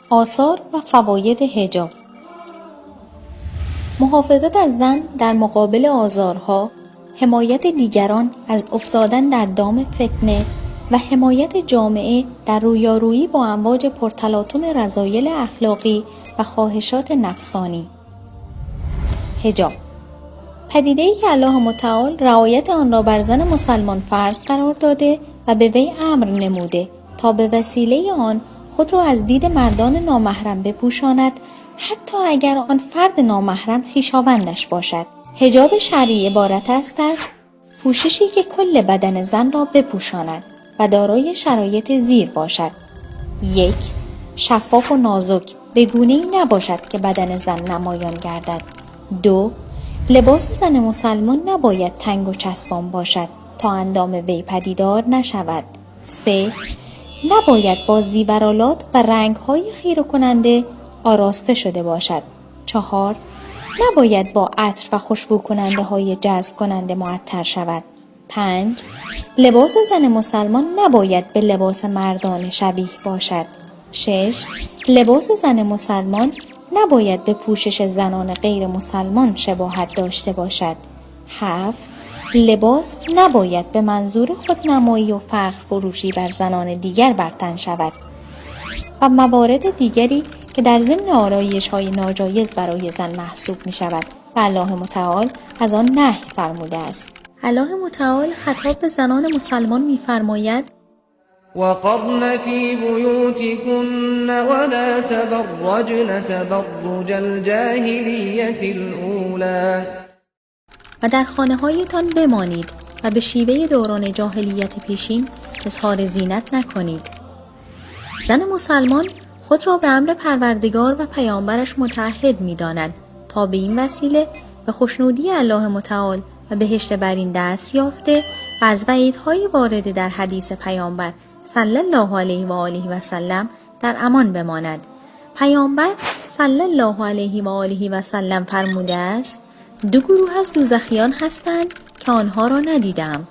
آثار و فواید حجاب. محافظت از زن در مقابل آزارها، حمایت دیگران از افتادن در دام فتنه و حمایت جامعه در رویارویی با امواج پرتلاطم رذایل اخلاقی و خواهشات نفسانی. حجاب پدیده‌ای که الله متعال رعایت آن را بر زن مسلمان فرض قرار داده و به وی امر نموده تا به وسیله آن خود را از دید مردان نامحرم بپوشاند، حتی اگر آن فرد نامحرم خویشاوندش باشد. حجاب شرعی عبارت است از پوششی که کل بدن زن را بپوشاند و دارای شرایط زیر باشد: 1. شفاف و نازک به گونه‌ای نباشد که بدن زن نمایان گردد. 2. لباس زن مسلمان نباید تنگ و چسبان باشد تا اندام وی پدیدار نشود. 3. نباید با زیورآلات و رنگ‌های خیره کننده آراسته شده باشد. 4. نباید با عطر و خوشبو کننده های جذب کننده معطر شود. 5. لباس زن مسلمان نباید به لباس مردان شبیه باشد. 6. لباس زن مسلمان نباید به پوشش زنان غیر مسلمان شباهت داشته باشد. 7. لباس نباید به منظور خودنمایی و فخر فروشی بر زنان دیگر برتن شود و موارد دیگری که در ضمن آرایش‌های ناجایز برای زن محسوب می شود و الله متعال از آن نهی فرموده است. الله متعال خطاب به زنان مسلمان می فرماید: وقرن في بيوتكن ولا تبرجن تبرج الجاهلية الأولى و در خانه‌هایتان بمانید و به شیوه دوران جاهلیت پیشین اظهار زینت نکنید. زن مسلمان خود را به امر پروردگار و پیامبرش متعهد می‌داند تا به این وسیله به خوشنودی الله متعال و بهشت برین دست یافته و از وعیدهای وارد در حدیث پیامبر صلی الله علیه و آله و سلم در امان بماند. پیامبر صلی الله علیه و آله و سلم فرموده است: 2 گروه از دوزخیان هستند که آنها را ندیدم.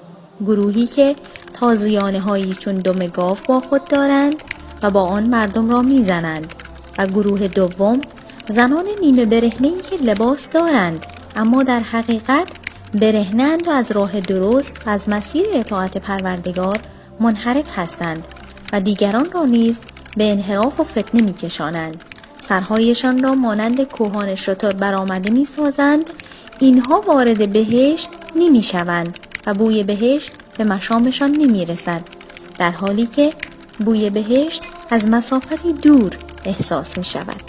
گروهی که تازیانه هایی چون دم گاو با خود دارند و با آن مردم را میزنند، و گروه دوم زنان نیمه برهنه‌ای که لباس دارند اما در حقیقت برهنه‌اند و از راه درست و از مسیر اطاعت پروردگار منحرف هستند و دیگران را نیز به انحراف و فتنه میکشانند. سرهایشان را مانند کوهان شتر برآمده میسازند. اینها وارد بهشت نمیشوند و بوی بهشت به مشامشان نمیرسد، در حالی که بوی بهشت از مسافتی دور احساس می شود.